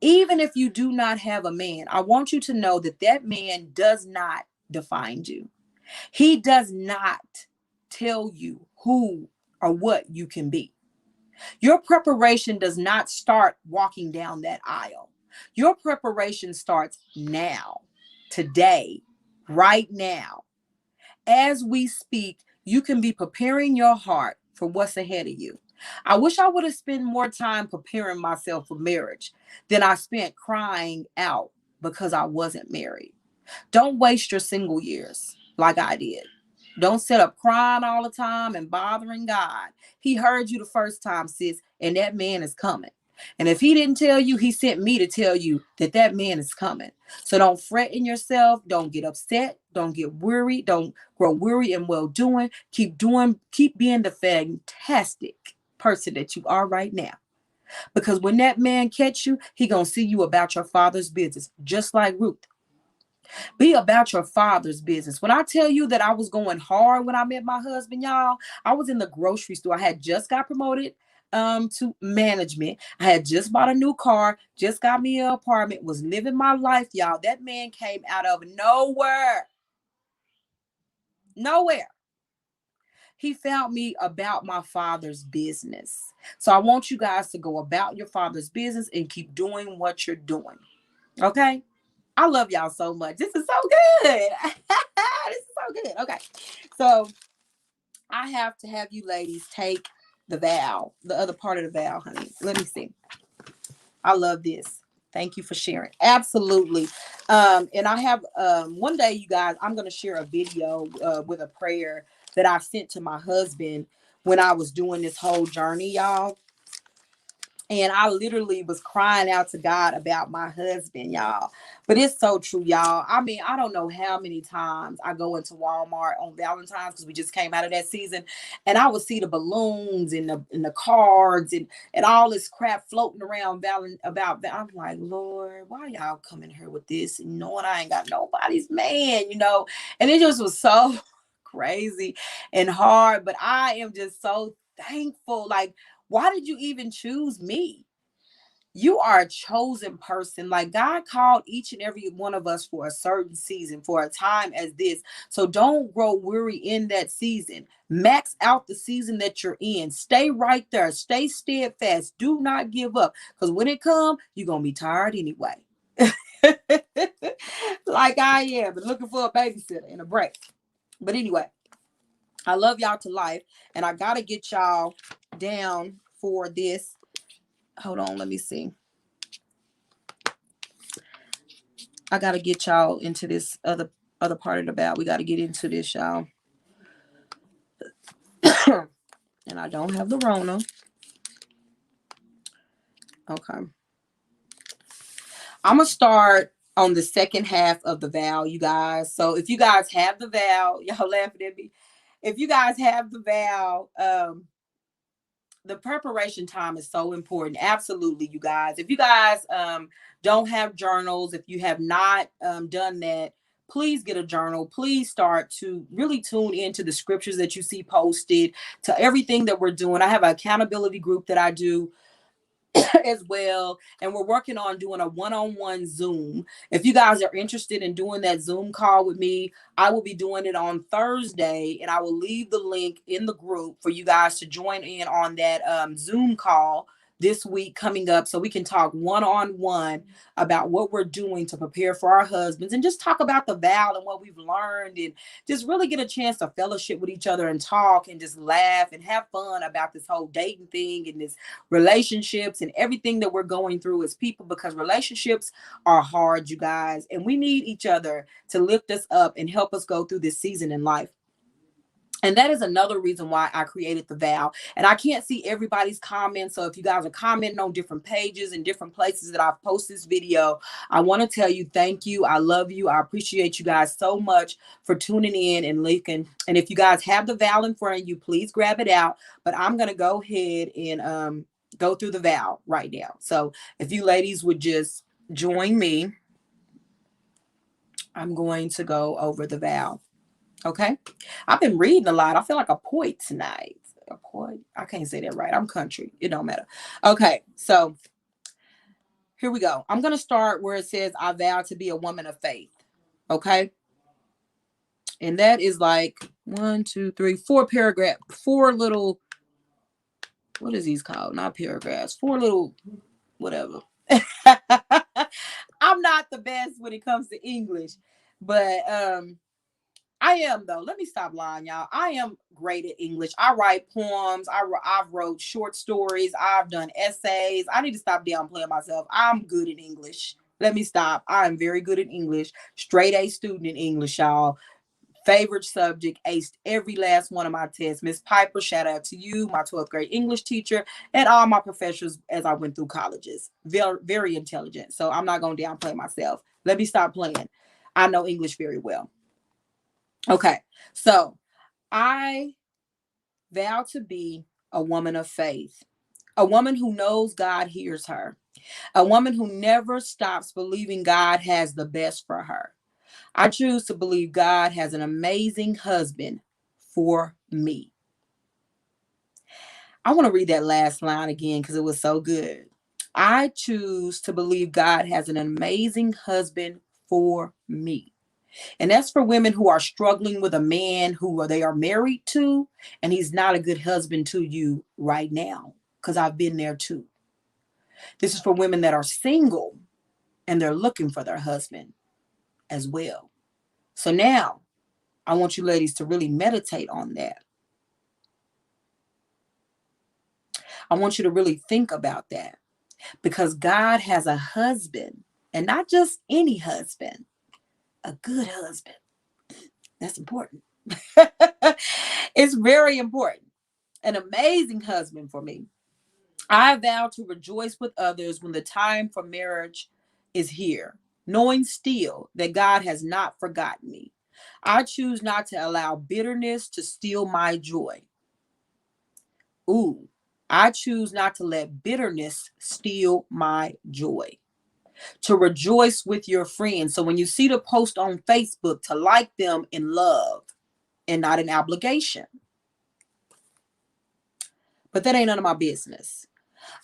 Even if you do not have a man, I want you to know that that man does not define you. He does not tell you who or what you can be. Your preparation does not start walking down that aisle. Your preparation starts now, today, right now. As we speak, you can be preparing your heart for what's ahead of you. I wish I would have spent more time preparing myself for marriage than I spent crying out because I wasn't married. Don't waste your single years like I did. Don't sit up crying all the time and bothering God. He heard you the first time, sis, and that man is coming. And if he didn't tell you, he sent me to tell you that that man is coming. So don't fret in yourself. Don't get upset. Don't get worried. Don't grow weary in well doing. Keep being the fantastic person that you are right now. Because when that man catch you, he gonna see you about your father's business, just like Ruth. Be about your father's business. When I tell you that I was going hard when I met my husband, y'all, I was in the grocery store. I had just got promoted to management. I had just bought a new car, just got me an apartment, was living my life, y'all. That man came out of nowhere. Nowhere. He found me about my father's business. So I want you guys to go about your father's business and keep doing what you're doing. Okay? I love y'all so much. This is so good. This is so good. Okay. So I have to have you ladies take the vow, the other part of the vow, honey. Let me see. I love this. Thank you for sharing. Absolutely. And I have one day, you guys, I'm going to share a video with a prayer that I sent to my husband when I was doing this whole journey, y'all. And I literally was crying out to God about my husband, y'all. But it's so true, y'all. I mean, I don't know how many times I go into Walmart on Valentine's because we just came out of that season, and I would see the balloons and the cards and all this crap floating around about. I'm like, Lord, why y'all coming here with this, and knowing I ain't got nobody's man, you know? And it just was so crazy and hard. But I am just so thankful. Like, why did you even choose me? You are a chosen person. Like, God called each and every one of us for a certain season, for a time as this. So don't grow weary in that season. Max out the season that you're in. Stay right there. Stay steadfast. Do not give up. Because when it comes, you're going to be tired anyway. Like I am, and looking for a babysitter and a break. But anyway, I love y'all to life. And I got to get y'all down for this. Hold on. Let me see. I got to get y'all into this other part of the vow. We got to get into this, y'all. And I don't have the Rona. Okay. I'm going to start on the second half of the vow, you guys. So if you guys have the vow, y'all laughing at me. If you guys have the vow, the preparation time is so important. Absolutely, you guys. If you guys don't have journals, if you have not done that, please get a journal. Please start to really tune into the scriptures that you see posted, to everything that we're doing. I have an accountability group that I do as well, and we're working on doing a one-on-one Zoom. If you guys are interested in doing that Zoom call with me, I will be doing it on Thursday, and I will leave the link in the group for you guys to join in on that Zoom call this week coming up, so we can talk one-on-one about what we're doing to prepare for our husbands, and just talk about the vow and what we've learned, and just really get a chance to fellowship with each other and talk and just laugh and have fun about this whole dating thing and this relationships and everything that we're going through as people, because relationships are hard, you guys, and we need each other to lift us up and help us go through this season in life. And that is another reason why I created the vow. And I can't see everybody's comments. So if you guys are commenting on different pages and different places that I've posted this video, I want to tell you, thank you. I love you. I appreciate you guys so much for tuning in and linking. And if you guys have the vow in front of you, please grab it out. But I'm going to go ahead and go through the vow right now. So if you ladies would just join me, I'm going to go over the vow. Okay. I've been reading a lot. I feel like a poet tonight. A poet. I can't say that right. I'm country. It don't matter. Okay. So here we go. I'm going to start where it says, I vow to be a woman of faith. Okay. And that is like 1, 2, 3, 4 paragraph, 4 little, what is these called? Not paragraphs, 4 little, whatever. I'm not the best when it comes to English, but, I am, though. Let me stop lying, y'all. I am great at English. I write poems. I've wrote short stories. I've done essays. I need to stop downplaying myself. I'm good at English. Let me stop. I am very good at English. Straight A student in English, y'all. Favorite subject, aced every last one of my tests. Miss Piper, shout out to you, my 12th grade English teacher, and all my professors as I went through colleges. Very, very intelligent. So I'm not going to downplay myself. Let me stop playing. I know English very well. Okay, so I vow to be a woman of faith, a woman who knows God hears her, a woman who never stops believing God has the best for her. I choose to believe God has an amazing husband for me. I want to read that last line again because it was so good. I choose to believe God has an amazing husband for me. And that's for women who are struggling with a man who they are married to, and he's not a good husband to you right now, because I've been there too. This is for women that are single and they're looking for their husband as well. So now I want you ladies to really meditate on that. I want you to really think about that, because God has a husband, and not just any husband, a good husband. That's important. It's very important. An amazing husband for me. I vow to rejoice with others when the time for marriage is here, knowing still that God has not forgotten me. I choose not to allow bitterness to steal my joy. Ooh, I choose not to let bitterness steal my joy. To rejoice with your friends. So when you see the post on Facebook, to like them in love and not in obligation. But that ain't none of my business.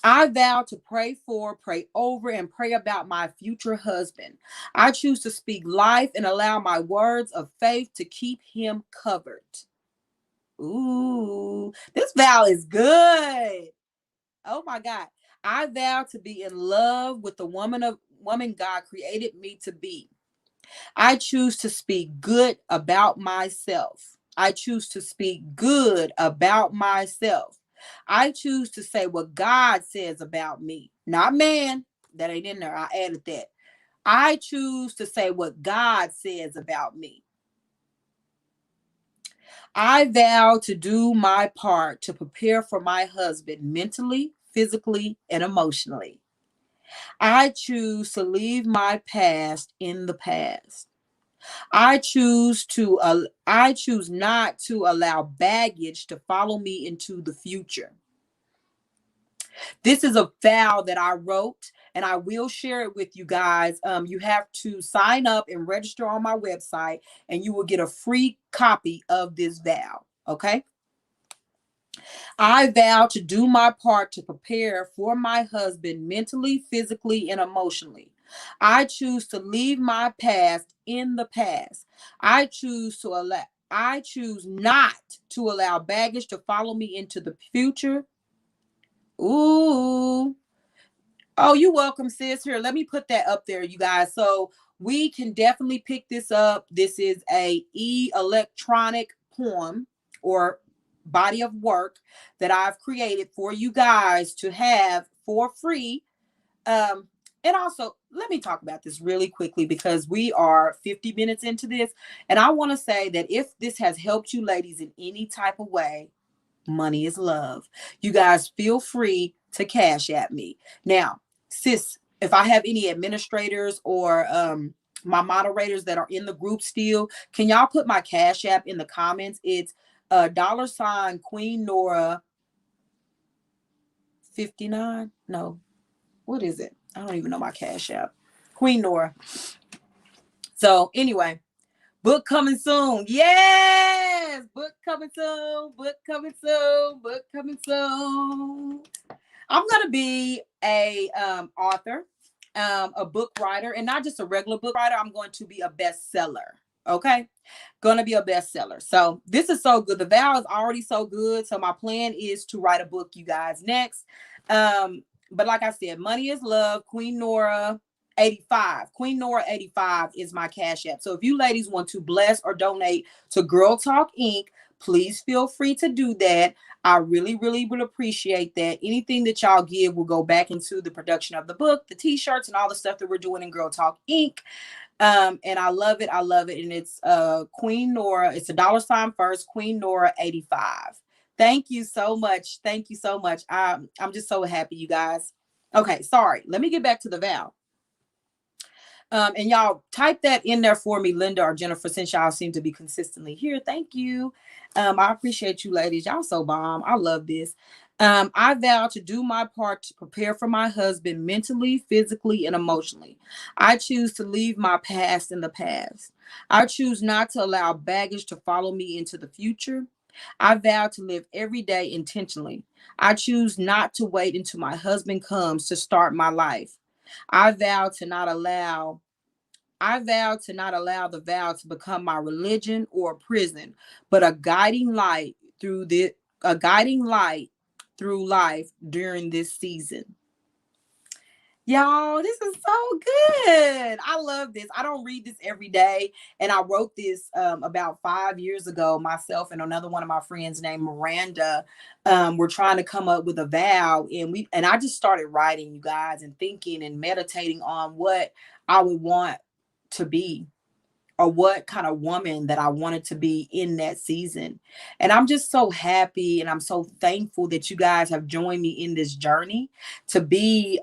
I vow to pray for, pray over, and pray about my future husband. I choose to speak life and allow my words of faith to keep him covered. Ooh, this vow is good. Oh my God. I vow to be in love with the woman God created me to be. I choose to speak good about myself. I choose to speak good about myself. I choose to say what God says about me, not man. That ain't in there. I added that. I choose to say what God says about me. I vow to do my part to prepare for my husband mentally, physically, and emotionally. I choose to leave my past in the past. I choose not to allow baggage to follow me into the future. This is a vow that I wrote and I will share it with you guys. You have to sign up and register on my website and you will get a free copy of this vow. Okay. I vow to do my part to prepare for my husband mentally, physically, and emotionally. I choose to leave my past in the past. I choose not to allow baggage to follow me into the future. Ooh. Oh, you're welcome, sis. Here, let me put that up there, you guys. So we can definitely pick this up. This is a electronic poem or body of work that I've created for you guys to have for free. And also, let me talk about this really quickly because we are 50 minutes into this. And I want to say that if this has helped you ladies in any type of way, money is love. You guys feel free to cash at me. Now, sis, if I have any administrators or my moderators that are in the group still, can y'all put my cash app in the comments? It's $ Queen Nora 59. No, what is it? I don't even know my cash app. Queen Nora. So anyway, book coming soon. Yes, book coming soon. Book coming soon. Book coming soon. I'm gonna be a author, a book writer, and not just a regular book writer. I'm going to be a bestseller. Okay, gonna be a bestseller. So this is so good. The vow is already so good. So my plan is to write a book, you guys, next. But like I said, money is love. Queen Nora 85. Queen Nora 85 is my cash app. So if you ladies want to bless or donate to Girl Talk Inc., please feel free to do that. I really, really would appreciate that. Anything that y'all give will go back into the production of the book, the t-shirts, and all the stuff that we're doing in Girl Talk Inc. And I love it. I love it. And it's Queen Nora. It's $ first, Queen Nora 85. Thank you so much. Thank you so much. I'm just so happy, you guys. Okay, sorry. Let me get back to the vow. And y'all type that in there for me, Linda or Jennifer, since y'all seem to be consistently here. Thank you. I appreciate you ladies. Y'all so bomb. I love this. I vow to do my part to prepare for my husband mentally, physically, and emotionally. I choose to leave my past in the past. I choose not to allow baggage to follow me into the future. I vow to live every day intentionally. I choose not to wait until my husband comes to start my life. I vow to not allow the vow to become my religion or prison, but a guiding light through life during this season. Y'all, this is so good. I love this. I don't read this every day. And I wrote this about 5 years ago. Myself and another one of my friends named Miranda were trying to come up with a vow. And I just started writing, you guys, and thinking and meditating on what I would want to be, or what kind of woman that I wanted to be in that season. And I'm just so happy and I'm so thankful that you guys have joined me in this journey to be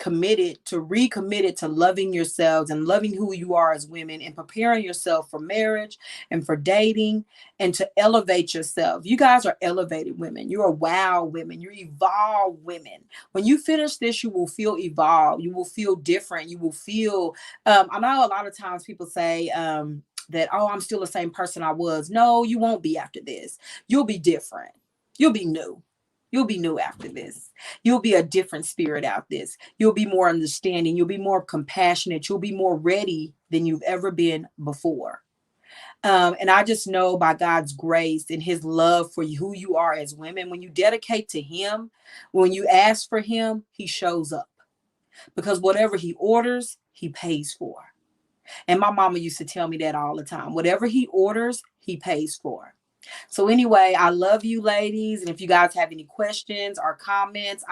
recommitted to loving yourselves and loving who you are as women and preparing yourself for marriage and for dating and to elevate yourself. You guys are elevated women. You're wow women. You're evolved women. When you finish this, you will feel evolved. You will feel different. You will feel, I know a lot of times people say, that, oh, I'm still the same person I was. No, you won't be after this. You'll be different. You'll be new. You'll be new after this. You'll be a different spirit out this. You'll be more understanding. You'll be more compassionate. You'll be more ready than you've ever been before. And I just know by God's grace and his love for you, who you are as women, when you dedicate to him, when you ask for him, he shows up. Because whatever he orders, he pays for. And my mama used to tell me that all the time. Whatever he orders, he pays for. So anyway, I love you ladies. And if you guys have any questions or comments,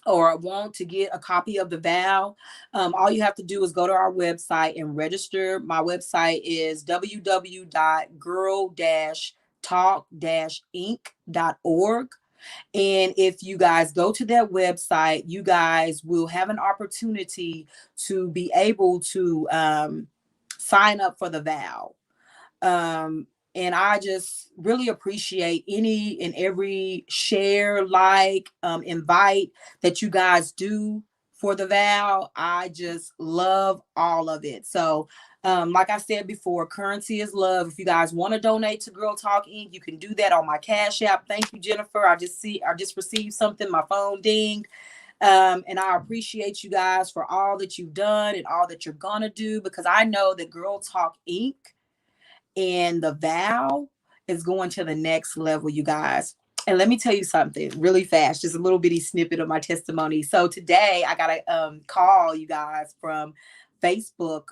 or want to get a copy of the vow, all you have to do is go to our website and register. My website is www.girl-talk-inc.org. And if you guys go to that website, you guys will have an opportunity to be able to sign up for the vow. Um, and I just really appreciate any and every share, invite that you guys do for the vow. I just love all of it. So, like I said before, currency is love. If you guys want to donate to Girl Talk Inc., you can do that on my Cash App. Thank you, Jennifer. I just received something. My phone dinged. And I appreciate you guys for all that you've done and all that you're gonna do, because I know that Girl Talk Inc. and the vow is going to the next level, you guys. And let me tell you something really fast, just a little bitty snippet of my testimony. So today I got a call, you guys, from Facebook.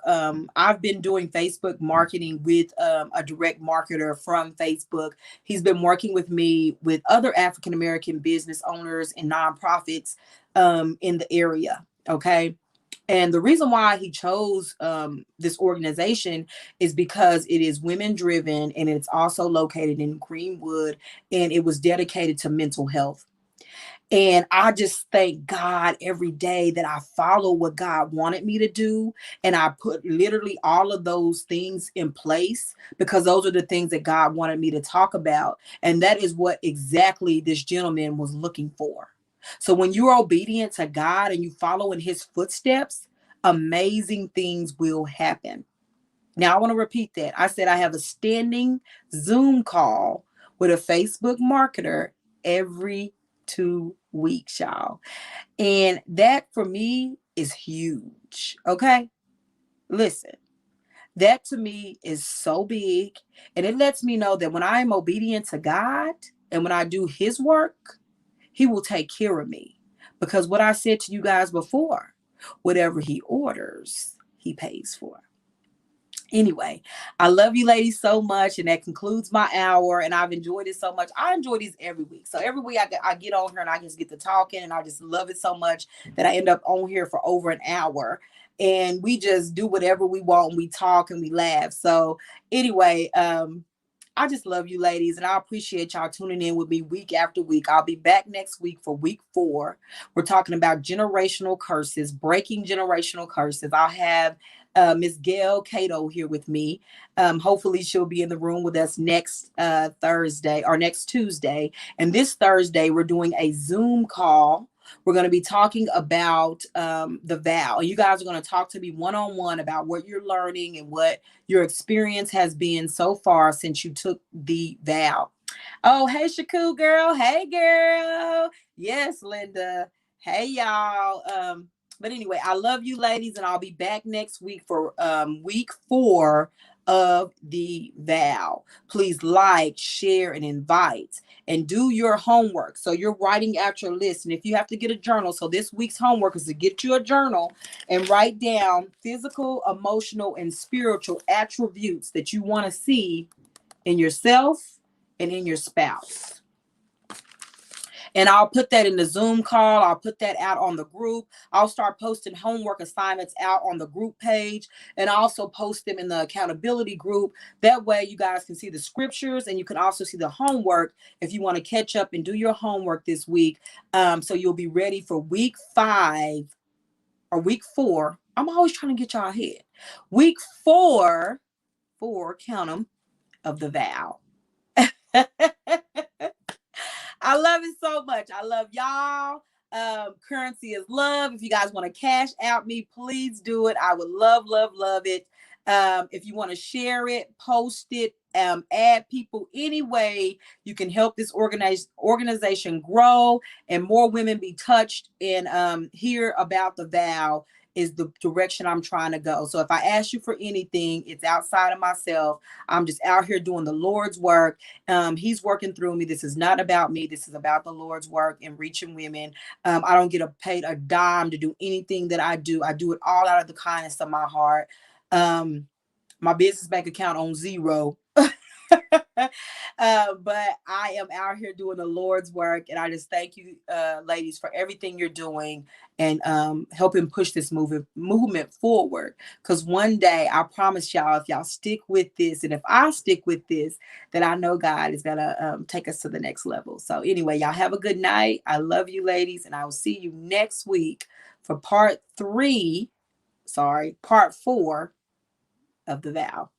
I've been doing Facebook marketing with a direct marketer from Facebook. He's been working with me with other African American business owners and nonprofits in the area. Okay. And the reason why he chose this organization is because it is women driven, and it's also located in Greenwood, and it was dedicated to mental health. And I just thank God every day that I follow what God wanted me to do. And I put literally all of those things in place, because those are the things that God wanted me to talk about. And that is what exactly this gentleman was looking for. So when you're obedient to God and you follow in his footsteps, amazing things will happen. Now, I want to repeat that. I said I have a standing Zoom call with a Facebook marketer every 2 weeks, y'all. And that for me is huge. Okay. Listen, that to me is so big. And it lets me know that when I am obedient to God and when I do his work, he will take care of me. Because what I said to you guys before, whatever he orders, he pays for. Anyway, I love you ladies so much, and that concludes my hour, and I've enjoyed it so much. I enjoy these every week. So every week I get on here and I just get to talking, and I just love it so much that I end up on here for over an hour, and we just do whatever we want, and we talk and we laugh. So anyway, I just love you ladies, and I appreciate y'all tuning in with me week after week. I'll be back next week for week 4. We're talking about generational curses, breaking generational curses. I'll have Miss Gail Cato here with me. Hopefully she'll be in the room with us next Thursday or next Tuesday. And this Thursday, we're doing a Zoom call. We're going to be talking about the vow. And you guys are going to talk to me one-on-one about what you're learning and what your experience has been so far since you took the vow. Oh, hey, Shaku girl. Hey, girl. Yes, Linda. Hey, y'all. But anyway, I love you ladies, and I'll be back next week for week 4 of the vow. Please like, share, and invite, and do your homework. So you're writing out your list. And if you have to get a journal, so this week's homework is to get you a journal and write down physical, emotional, and spiritual attributes that you want to see in yourself and in your spouse. And I'll put that in the Zoom call. I'll put that out on the group. I'll start posting homework assignments out on the group page, and I also post them in the accountability group. That way you guys can see the scriptures, and you can also see the homework if you want to catch up and do your homework this week. So you'll be ready for week 5 or week 4. I'm always trying to get y'all ahead. Week 4, count them, of the vow. I love it so much. I love y'all. Currency is love. If you guys want to cash out me, please do it. I would love, love, love it. If you want to share it, post it, add people any way you can help this organization grow and more women be touched and hear about the vow is the direction I'm trying to go. So if I ask you for anything, it's outside of myself. I'm just out here doing the Lord's work. He's working through me. This is not about me. This is about the Lord's work and reaching women. I don't get paid a dime to do anything that I do. I do it all out of the kindness of my heart. My business bank account on zero. But I am out here doing the Lord's work, and I just thank you, ladies, for everything you're doing and helping push this movement forward. Because one day, I promise y'all, if y'all stick with this, and if I stick with this, then I know God is gonna take us to the next level. So anyway, y'all have a good night. I love you, ladies, and I will see you next week for part 4 of the vow.